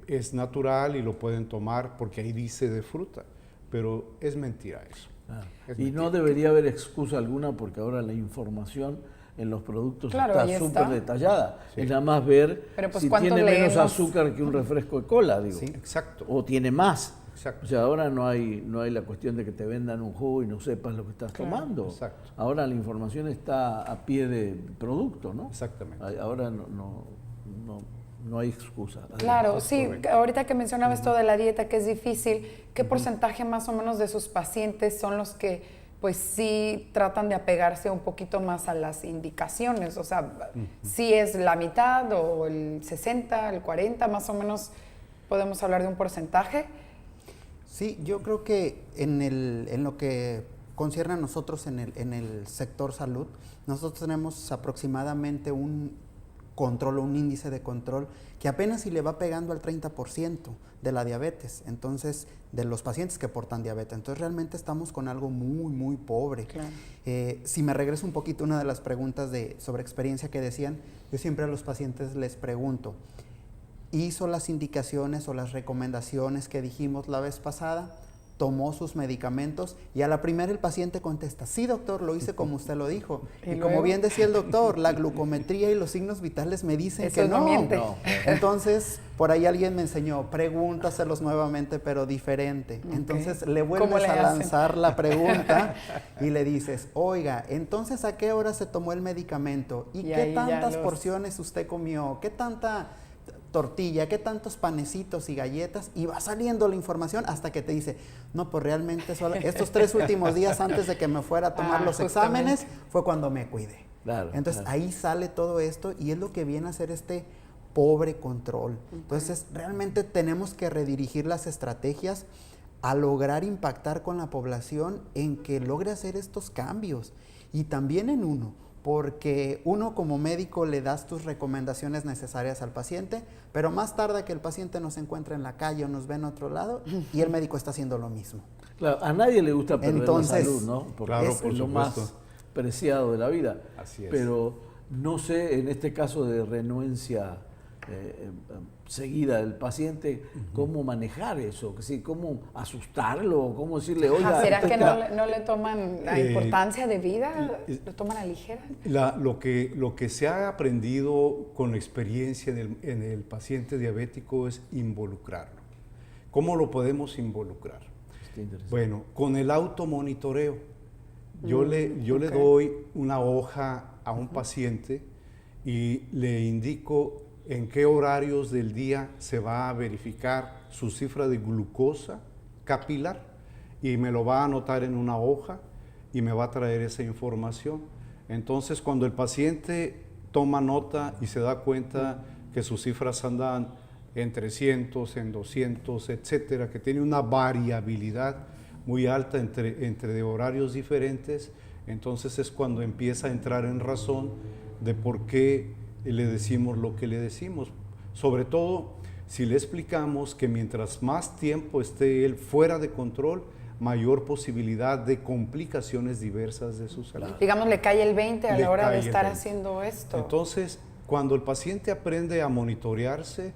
es natural y lo pueden tomar porque ahí dice de fruta. Pero es mentira eso. Es y mentira. no debería haber excusa alguna porque ahora la información en los productos está súper detallada. Sí. Es nada más ver pues, si tiene menos azúcar que un refresco de cola, digo. Sí, exacto. O tiene más. Exacto. O sea, ahora no hay la cuestión de que te vendan un jugo y no sepas lo que estás tomando. Exacto. Ahora la información está a pie de producto, ¿no? Exactamente. Ahora no hay excusa. Claro, sí, ahorita que mencionaba esto de la dieta que es difícil, ¿qué porcentaje más o menos de sus pacientes son los que pues sí tratan de apegarse un poquito más a las indicaciones? O sea, ¿sí es la mitad o el 60, el 40, más o menos podemos hablar de un porcentaje? Sí, yo creo que en lo que concierne a nosotros en el sector salud, nosotros tenemos aproximadamente un control o un índice de control que apenas si le va pegando al 30% de la diabetes, entonces de los pacientes que portan diabetes. Entonces realmente estamos con algo muy, muy pobre. Claro. Si me regreso un poquito a una de las preguntas sobre experiencia que decían, yo siempre a los pacientes les pregunto, ¿hizo las indicaciones o las recomendaciones que dijimos la vez pasada? ¿Tomó sus medicamentos? Y a la primera el paciente contesta, sí doctor, lo hice como usted lo dijo. Y como bien decía el doctor, la glucometría y los signos vitales me dicen eso que no. No. Entonces, por ahí alguien me enseñó, pregúntaselos nuevamente, pero diferente. Okay. Entonces le vuelves a lanzar la pregunta y le dices, oiga, entonces ¿a qué hora se tomó el medicamento? ¿Y qué tantas porciones usted comió? ¿Qué tanta tortilla, qué tantos panecitos y galletas? Y va saliendo la información hasta que te dice, no, pues realmente solo estos 3 últimos días antes de que me fuera a tomar los exámenes fue cuando me cuidé. Claro, entonces ahí sale todo esto y es lo que viene a ser este pobre control. Entonces realmente tenemos que redirigir las estrategias a lograr impactar con la población en que logre hacer estos cambios y también en uno. Porque uno como médico le das tus recomendaciones necesarias al paciente, pero más tarde que el paciente nos encuentra en la calle o nos ve en otro lado y el médico está haciendo lo mismo. Claro, a nadie le gusta perder la salud, ¿no? Porque claro, es lo más preciado de la vida. Así es. Pero no sé, en este caso de renuencia seguida del paciente, cómo manejar eso, cómo asustarlo, cómo decirle, oiga... ¿Será que no le toman la importancia de vida? ¿Lo toman a ligera? Lo que se ha aprendido con experiencia en el paciente diabético es involucrarlo. ¿Cómo lo podemos involucrar? Bueno, con el automonitoreo. Yo le doy una hoja a un paciente y le indico en qué horarios del día se va a verificar su cifra de glucosa capilar y me lo va a anotar en una hoja y me va a traer esa información. Entonces, cuando el paciente toma nota y se da cuenta que sus cifras andan en 300, en 200, etcétera, que tiene una variabilidad muy alta entre horarios diferentes, entonces es cuando empieza a entrar en razón de por qué le decimos lo que le decimos. Sobre todo si le explicamos que mientras más tiempo esté él fuera de control, mayor posibilidad de complicaciones diversas de su salud. Digamos, le cae el 20 a la hora de estar haciendo esto. Entonces, cuando el paciente aprende a monitorearse,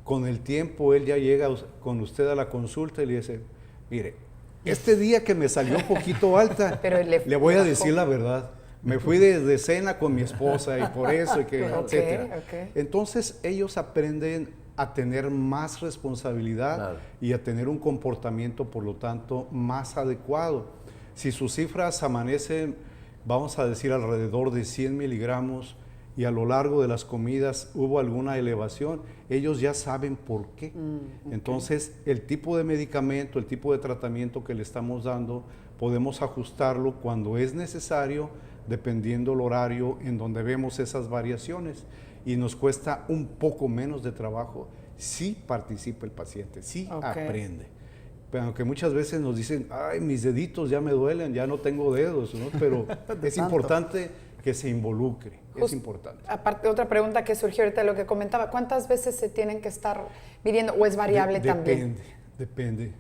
con el tiempo él ya llega con usted a la consulta y le dice, mire, este día que me salió un poquito alta, pero le voy a decir la verdad. Me fui de cena con mi esposa y por eso, etcétera. Entonces ellos aprenden a tener más responsabilidad y a tener un comportamiento, por lo tanto, más adecuado. Si sus cifras amanecen, vamos a decir, alrededor de 100 miligramos y a lo largo de las comidas hubo alguna elevación, ellos ya saben por qué. Entonces, el tipo de medicamento, el tipo de tratamiento que le estamos dando, podemos ajustarlo cuando es necesario, dependiendo el horario en donde vemos esas variaciones, y nos cuesta un poco menos de trabajo si participa el paciente, si aprende. Pero aunque muchas veces nos dicen, ay, mis deditos ya me duelen, ya no tengo dedos, ¿no? Pero es importante que se involucre, es importante. Aparte, otra pregunta que surgió ahorita de lo que comentaba, ¿cuántas veces se tienen que estar midiendo o es variable también? Depende.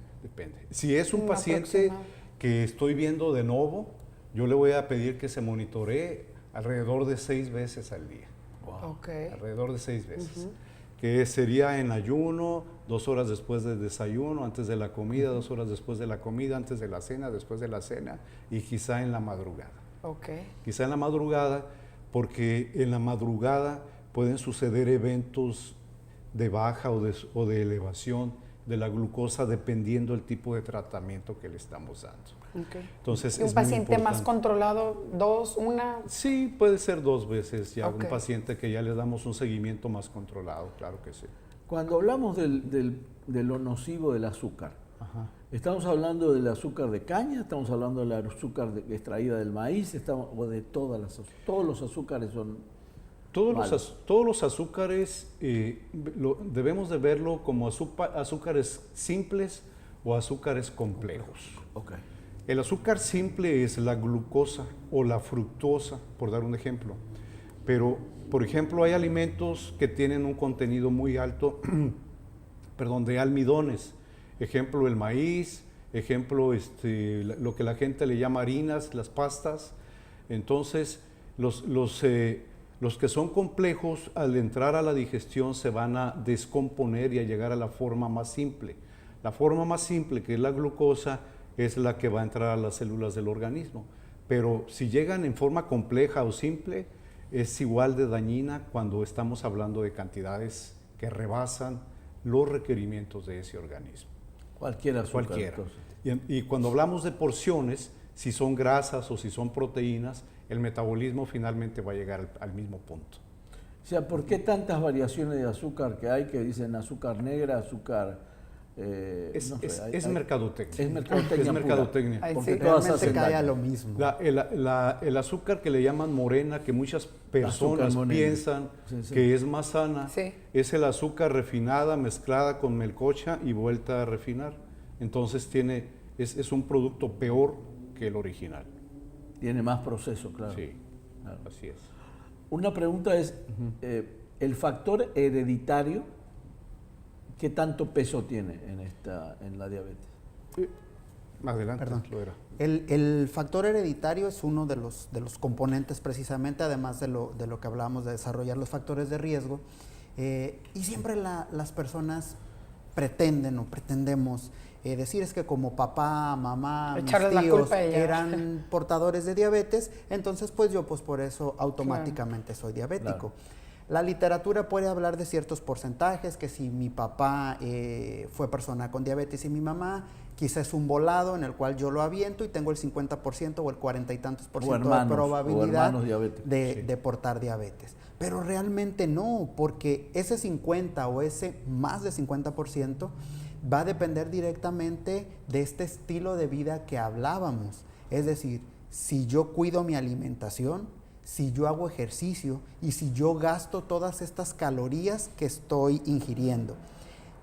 Si es un paciente que estoy viendo de nuevo, yo le voy a pedir que se monitoree alrededor de 6 veces al día. Alrededor de 6 veces. Que sería en ayuno, 2 horas después del desayuno, antes de la comida, 2 horas después de la comida, antes de la cena, después de la cena y quizá en la madrugada. Quizá en la madrugada, porque en la madrugada pueden suceder eventos de baja o de elevación de la glucosa dependiendo del tipo de tratamiento que le estamos dando. Entonces, ¿Y un paciente más controlado, 2, 1? Sí, puede ser 2 veces ya un paciente que ya le damos un seguimiento más controlado, claro que sí. Cuando hablamos de lo nocivo del azúcar, ¿estamos hablando del azúcar de caña? ¿Estamos hablando del azúcar extraída del maíz? ¿O de todos los azúcares son malos? Todos los azúcares debemos de verlo como azúcares simples o azúcares complejos. El azúcar simple es la glucosa o la fructosa, por dar un ejemplo. Pero, por ejemplo, hay alimentos que tienen un contenido muy alto de almidones. Ejemplo, el maíz, ejemplo, lo que la gente le llama harinas, las pastas. Entonces, los que son complejos, al entrar a la digestión, se van a descomponer y a llegar a la forma más simple. La forma más simple, que es la glucosa, es la que va a entrar a las células del organismo. Pero si llegan en forma compleja o simple, es igual de dañina cuando estamos hablando de cantidades que rebasan los requerimientos de ese organismo. Cualquier azúcar. Cualquiera. Y cuando hablamos de porciones, si son grasas o si son proteínas, el metabolismo finalmente va a llegar al mismo punto. O sea, ¿por qué tantas variaciones de azúcar que hay que dicen azúcar negra, azúcar... es mercadotecnia. Es mercadotecnia. Porque todas se cae a lo mismo. El azúcar que le llaman morena, que muchas personas piensan que es más sana, es el azúcar refinada mezclada con melcocha y vuelta a refinar. Entonces es un producto peor que el original. Tiene más proceso, claro. Sí, claro. Así es. Una pregunta es, ¿el factor hereditario qué tanto peso tiene en la diabetes? Adelante, Perdón. Loera. El factor hereditario es uno de los componentes precisamente, además de lo que hablábamos de desarrollar los factores de riesgo. Y siempre las personas pretenden o pretendemos decir es que como papá, mamá, mis tíos eran portadores de diabetes, entonces pues yo pues por eso automáticamente soy diabético. Claro. La literatura puede hablar de ciertos porcentajes, que si mi papá fue persona con diabetes y mi mamá, quizás es un volado en el cual yo lo aviento y tengo el 50% o el 40 y tantos por ciento de probabilidad de portar diabetes. Pero realmente no, porque ese 50 o ese más de 50% va a depender directamente de este estilo de vida que hablábamos. Es decir, si yo cuido mi alimentación, si yo hago ejercicio y si yo gasto todas estas calorías que estoy ingiriendo.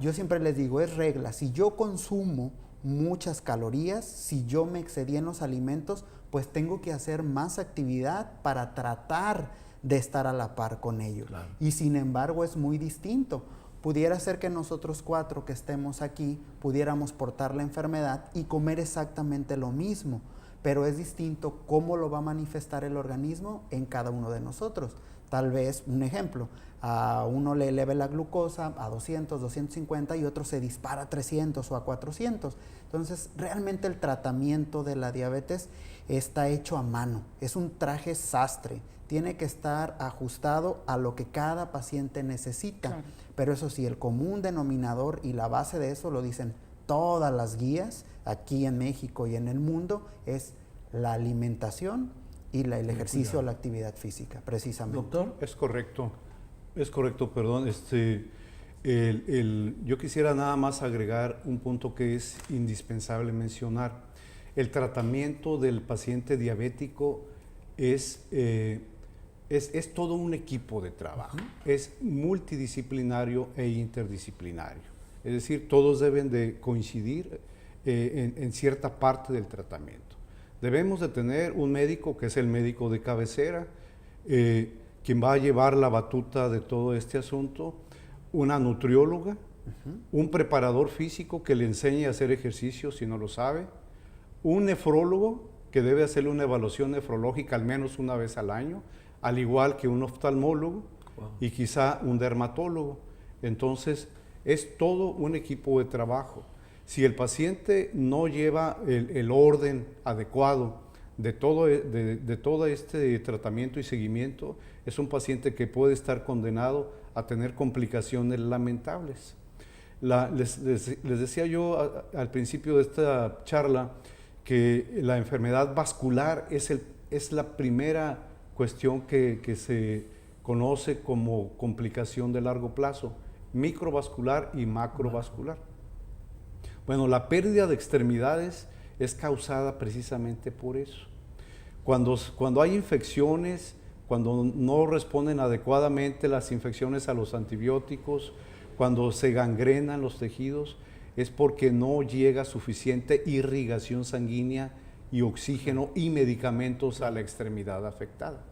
Yo siempre les digo, es regla, si yo consumo muchas calorías, si yo me excedí en los alimentos, pues tengo que hacer más actividad para tratar de estar a la par con ello. Claro. Y sin embargo es muy distinto. Pudiera ser que nosotros 4 que estemos aquí pudiéramos portar la enfermedad y comer exactamente lo mismo, pero es distinto cómo lo va a manifestar el organismo en cada uno de nosotros. Tal vez, un ejemplo, a uno le eleve la glucosa a 200, 250 y otro se dispara a 300 o a 400. Entonces, realmente el tratamiento de la diabetes está hecho a mano, es un traje sastre, tiene que estar ajustado a lo que cada paciente necesita. Claro. Pero eso sí, el común denominador y la base de eso lo dicen todas las guías aquí en México y en el mundo, es la alimentación y el ejercicio o la actividad física, precisamente. Doctor, es correcto, perdón. Yo quisiera nada más agregar un punto que es indispensable mencionar. El tratamiento del paciente diabético es todo un equipo de trabajo, es multidisciplinario e interdisciplinario. Es decir, todos deben de coincidir en cierta parte del tratamiento. Debemos de tener un médico que es el médico de cabecera, quien va a llevar la batuta de todo este asunto, una nutrióloga, un preparador físico que le enseñe a hacer ejercicio si no lo sabe, un nefrólogo que debe hacerle una evaluación nefrológica al menos una vez al año, al igual que un oftalmólogo y quizá un dermatólogo. Entonces, es todo un equipo de trabajo. Si el paciente no lleva el orden adecuado de todo este tratamiento y seguimiento, es un paciente que puede estar condenado a tener complicaciones lamentables. Les decía yo al principio de esta charla que la enfermedad vascular es la primera cuestión que se conoce como complicación de largo plazo, microvascular y macrovascular. Bueno, la pérdida de extremidades es causada precisamente por eso. Cuando hay infecciones, cuando no responden adecuadamente las infecciones a los antibióticos, cuando se gangrenan los tejidos, es porque no llega suficiente irrigación sanguínea y oxígeno y medicamentos a la extremidad afectada.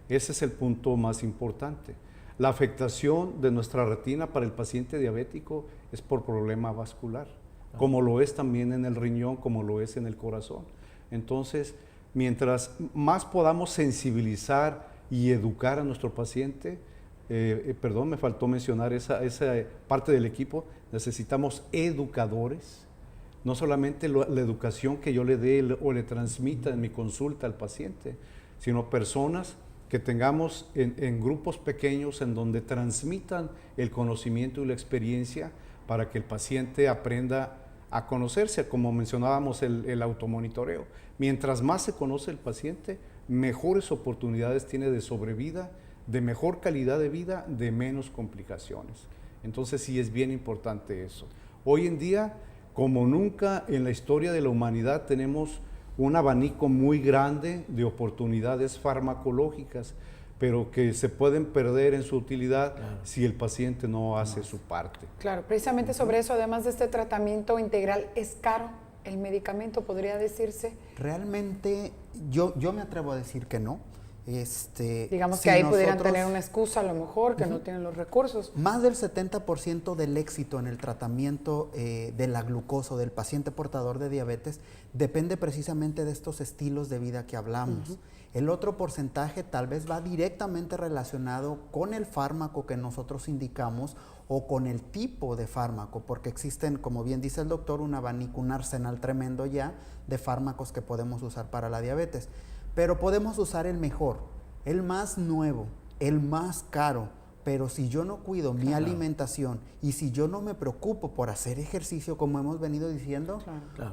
Ese es el punto más importante. La afectación de nuestra retina para el paciente diabético es por problema vascular, como lo es también en el riñón, como lo es en el corazón. Entonces, mientras más podamos sensibilizar y educar a nuestro paciente, perdón, me faltó mencionar esa parte del equipo, necesitamos educadores, no solamente la educación que yo le dé o le transmita en mi consulta al paciente, sino personas que tengamos en grupos pequeños en donde transmitan el conocimiento y la experiencia para que el paciente aprenda a conocerse, como mencionábamos el automonitoreo. Mientras más se conoce el paciente, mejores oportunidades tiene de sobrevida, de mejor calidad de vida, de menos complicaciones. Entonces sí es bien importante eso. Hoy en día, como nunca en la historia de la humanidad, tenemos un abanico muy grande de oportunidades farmacológicas, pero que se pueden perder en su utilidad si el paciente no hace su parte. Claro, precisamente sobre eso, además de este tratamiento integral, ¿es caro el medicamento, podría decirse? Realmente, yo me atrevo a decir que no. Digamos que ahí pudieran tener una excusa a lo mejor, que no tienen los recursos. Más del 70% del éxito en el tratamiento de la glucosa del paciente portador de diabetes depende precisamente de estos estilos de vida que hablamos. El otro porcentaje tal vez va directamente relacionado con el fármaco que nosotros indicamos o con el tipo de fármaco, porque existen, como bien dice el doctor, un abanico, un arsenal tremendo ya de fármacos que podemos usar para la diabetes. Pero podemos usar el mejor, el más nuevo, el más caro, pero si yo no cuido mi alimentación y si yo no me preocupo por hacer ejercicio, como hemos venido diciendo,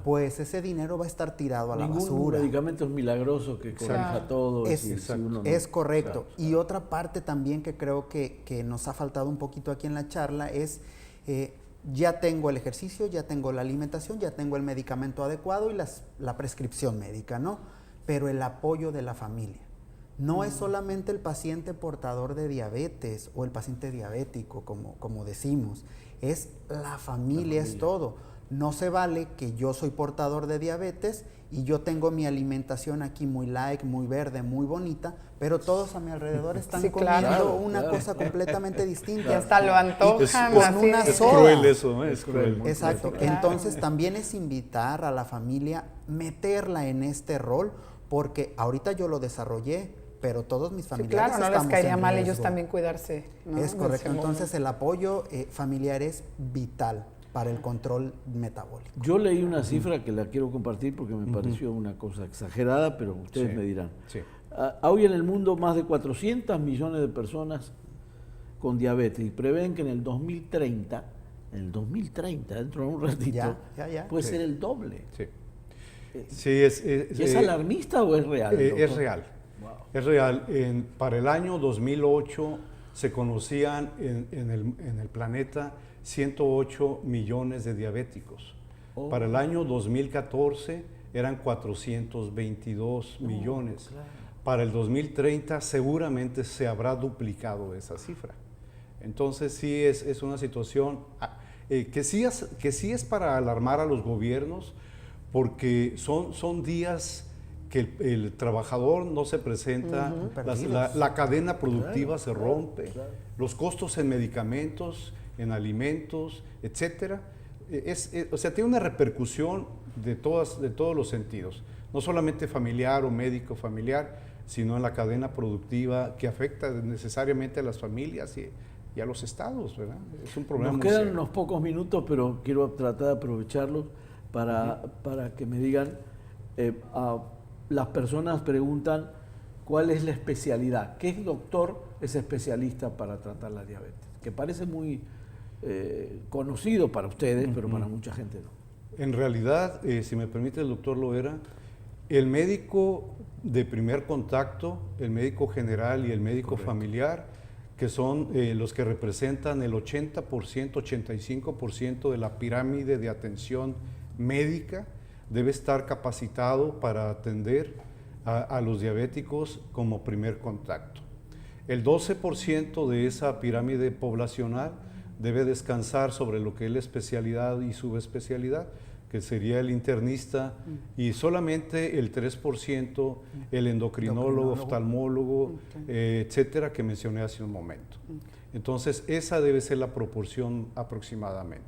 pues ese dinero va a estar tirado a la basura. Ningún medicamento es milagroso que corrija todo. Es correcto. Y otra parte también que creo que nos ha faltado un poquito aquí en la charla es, ya tengo el ejercicio, ya tengo la alimentación, ya tengo el medicamento adecuado y la prescripción médica, ¿no? Pero el apoyo de la familia. No es solamente el paciente portador de diabetes o el paciente diabético, como decimos, es la familia, es todo. No se vale que yo soy portador de diabetes y yo tengo mi alimentación aquí muy light, muy verde, muy bonita, pero todos a mi alrededor están comiendo una cosa completamente distinta. Y hasta lo antojan. Es cruel eso, es cruel. Exacto. Entonces también es invitar a la familia, meterla en este rol, porque ahorita yo lo desarrollé, pero todos mis familiares no les caería mal ellos también cuidarse, ¿no? Es correcto. Entonces el apoyo familiar es vital para el control metabólico. Yo leí una cifra que la quiero compartir porque me pareció una cosa exagerada, pero ustedes me dirán. Sí. Hoy en el mundo más de 400 millones de personas con diabetes y prevén que en el 2030, dentro de un ratito, puede ser el doble. Sí. ¿Es alarmista o es real? Es real. Wow. Es real. Para el año 2008 se conocían en el planeta 108 millones de diabéticos. Para el año 2014 eran 422 millones. Claro. Para el 2030 seguramente se habrá duplicado esa cifra. Entonces sí es una situación que sí es para alarmar a los gobiernos, porque son días que el trabajador no se presenta, la cadena productiva se rompe, los costos en medicamentos, en alimentos, etcétera. O sea, tiene una repercusión de todos los sentidos, no solamente familiar o médico familiar, sino en la cadena productiva que afecta necesariamente a las familias y a los estados, ¿verdad? Es un problema. Nos quedan unos pocos minutos, pero quiero tratar de aprovecharlos para que me digan, las personas preguntan cuál es la especialidad, qué doctor es especialista para tratar la diabetes, que parece muy conocido para ustedes, pero para mucha gente no. En realidad, si me permite el doctor Loera, el médico de primer contacto, el médico general y el médico familiar, que son los que representan el 80%, 85% de la pirámide de atención médica, debe estar capacitado para atender a los diabéticos como primer contacto. El 12% de esa pirámide poblacional debe descansar sobre lo que es la especialidad y subespecialidad, que sería el internista, y solamente el 3% el endocrinólogo, oftalmólogo, etcétera, que mencioné hace un momento. Entonces, esa debe ser la proporción aproximadamente.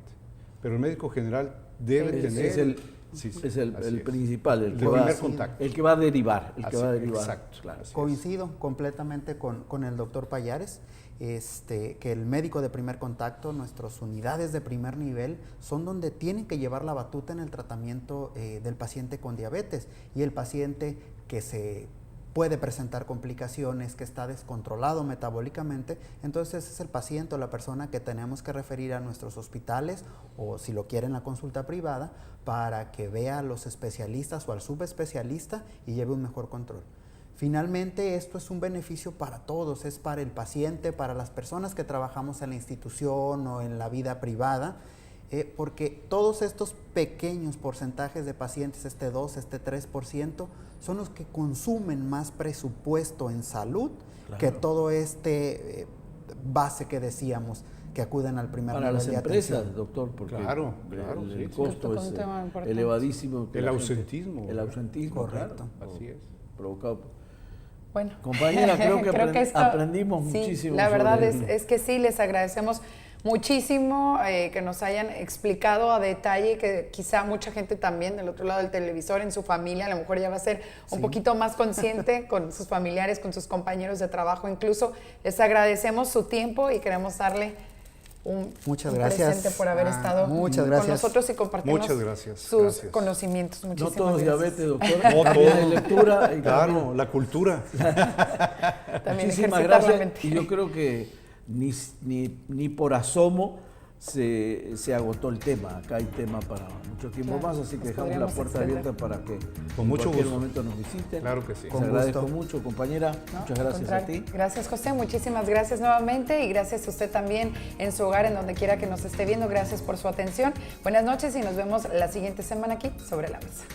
Pero el médico general debe tener... Es el principal, el que va a derivar. Exacto. Claro. Coincido completamente con el doctor Pallares, que el médico de primer contacto, nuestras unidades de primer nivel, son donde tienen que llevar la batuta en el tratamiento del paciente con diabetes, y el paciente que se puede presentar complicaciones, que está descontrolado metabólicamente, entonces es el paciente o la persona que tenemos que referir a nuestros hospitales, o si lo quieren la consulta privada, para que vea a los especialistas o al subespecialista y lleve un mejor control. Finalmente, esto es un beneficio para todos, es para el paciente, para las personas que trabajamos en la institución o en la vida privada, porque todos estos pequeños porcentajes de pacientes, este 2, este 3%, son los que consumen más presupuesto en salud que todo este base que decíamos, que acuden al primer nivel de atención. Para las empresas, doctor, porque el costo es elevadísimo. El ausentismo. El ausentismo, correcto. Claro, así es. Provocado. Bueno, compañera, creo que aprendimos muchísimo. La verdad es que sí, les agradecemos muchísimo que nos hayan explicado a detalle, que quizá mucha gente también del otro lado del televisor, en su familia, a lo mejor ya va a ser un poquito más consciente con sus familiares, con sus compañeros de trabajo. Incluso les agradecemos su tiempo y queremos darle un presente por haber estado con nosotros y compartirnos sus conocimientos. Muchísimas no todos gracias. Diabetes, doctor. No, también hay lectura. Y claro, la cultura. También muchísimas gracias. Y yo creo que ni por asomo se agotó el tema. Acá hay tema para mucho tiempo más, así que dejamos la puerta abierta para que con mucho cualquier gusto. momento nos visiten. Claro que sí. Les agradezco mucho, compañera. Muchas gracias a ti. Gracias, José. Muchísimas gracias nuevamente y gracias a usted también en su hogar, en donde quiera que nos esté viendo. Gracias por su atención. Buenas noches y nos vemos la siguiente semana aquí sobre la mesa.